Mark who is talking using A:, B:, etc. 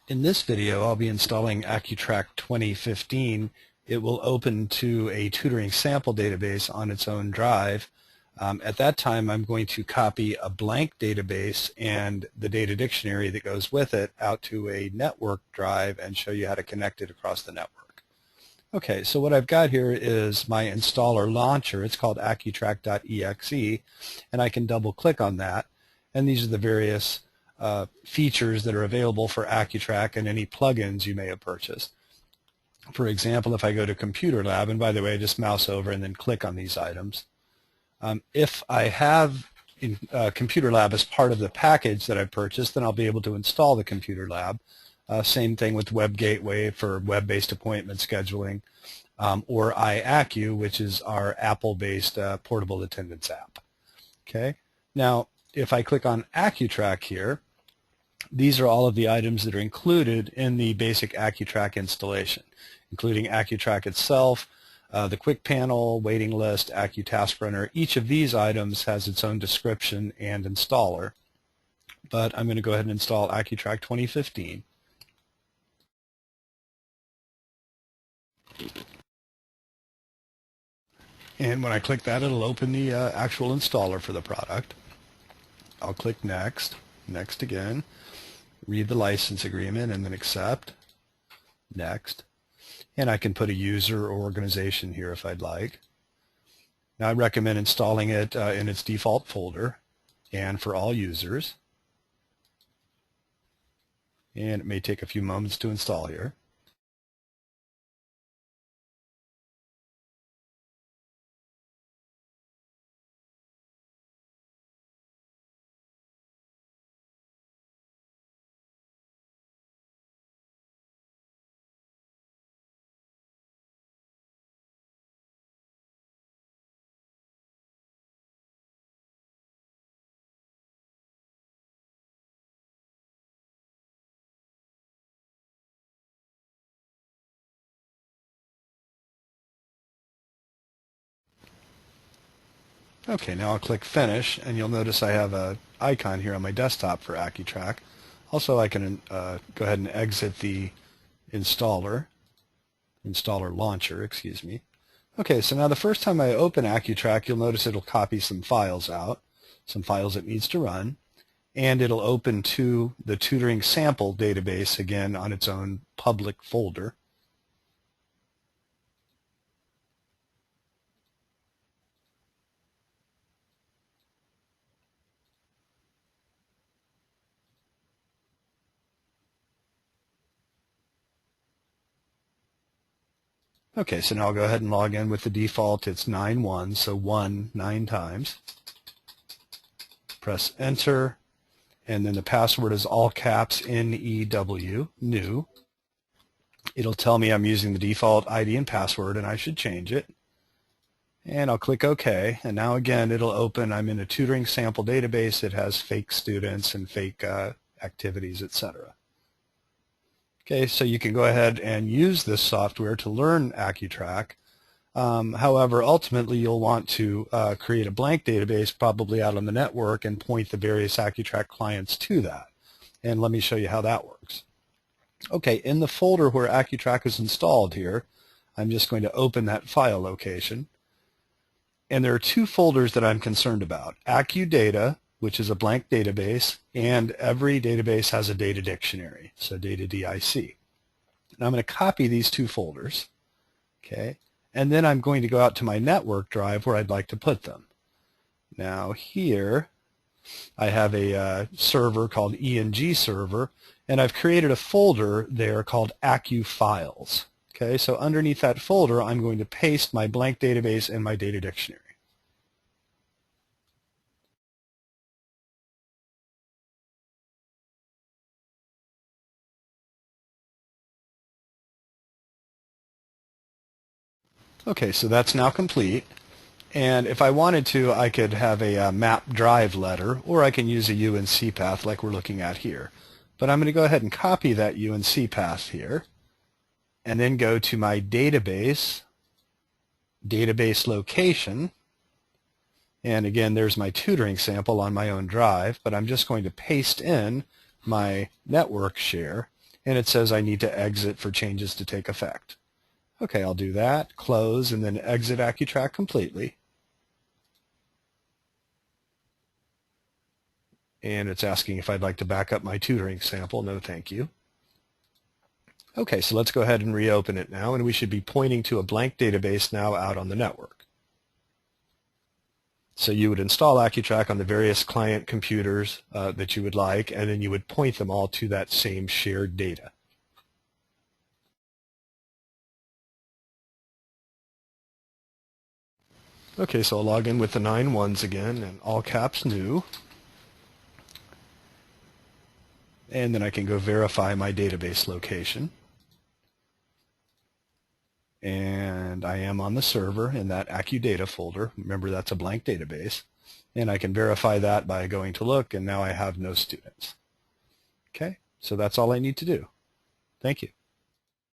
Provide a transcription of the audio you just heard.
A: In this video, I'll be installing AccuTrack 2015. It will open to a tutoring sample database on its own drive. At that time, I'm going to copy a blank database and the data dictionary that goes with it out to a network drive and show you how to connect it across the network. Okay, so what I've got here is my installer launcher. It's called AccuTrack.exe, and I can double-click on that, and these are the various features that are available for AccuTrack and any plugins you may have purchased. For example, if I go to Computer Lab, and by the way, just mouse over and then click on these items. If I have Computer Lab as part of the package that I've purchased, then I'll be able to install the Computer Lab. Same thing with Web Gateway for web-based appointment scheduling, or iAccu, which is our Apple-based portable attendance app. Okay. Now, if I click on AccuTrack here, these are all of the items that are included in the basic AccuTrack installation, including AccuTrack itself, the quick panel, waiting list, AccuTask Runner. Each of these items has its own description and installer. But I'm going to go ahead and install AccuTrack 2015. And when I click that, it'll open the actual installer for the product. I'll click Next, Next again, read the license agreement, and then Accept, Next. And I can put a user or organization here if I'd like. Now I recommend installing it in its default folder and for all users. And it may take a few moments to install here. Okay, now I'll click Finish, and you'll notice I have an icon here on my desktop for AccuTrack. Also, I can go ahead and exit the installer launcher, excuse me. Okay, so now the first time I open AccuTrack, you'll notice it'll copy some files out, some files it needs to run, and it'll open to the tutoring sample database again on its own public folder. Okay, so now I'll go ahead and log in with the default. It's 9-1, so 1 9 times. Press Enter, and then the password is all caps NEW, new. It'll tell me I'm using the default ID and password, and I should change it. And I'll click OK, and now again it'll open. I'm in a tutoring sample database. It has fake students and fake activities, etc. Okay, so you can go ahead and use this software to learn AccuTrack. However, ultimately you'll want to create a blank database probably out on the network and point the various AccuTrack clients to that. And let me show you how that works. Okay, in the folder where AccuTrack is installed here, I'm just going to open that file location. And there are two folders that I'm concerned about: AccuData, which is a blank database, and every database has a data dictionary, so data DIC. Now I'm going to copy these two folders, okay, and then I'm going to go out to my network drive where I'd like to put them. Now here I have a server called ENG server, and I've created a folder there called AccuFiles. Okay, so underneath that folder I'm going to paste my blank database and my data dictionary. Okay, so that's now complete, and if I wanted to, I could have a map drive letter, or I can use a UNC path like we're looking at here. But I'm going to go ahead and copy that UNC path here, and then go to my database location, and again there's my tutoring sample on my own drive, but I'm just going to paste in my network share, and it says I need to exit for changes to take effect. Okay, I'll do that, close, and then exit AccuTrack completely. And it's asking if I'd like to back up my tutoring sample. No, thank you. Okay, so let's go ahead and reopen it now, and we should be pointing to a blank database now out on the network. So you would install AccuTrack on the various client computers that you would like, and then you would point them all to that same shared data. Okay, so I'll log in with the 9 ones again, and all caps new. And then I can go verify my database location. And I am on the server in that AccuData folder. Remember, that's a blank database. And I can verify that by going to look, and now I have no students. Okay, so that's all I need to do. Thank you.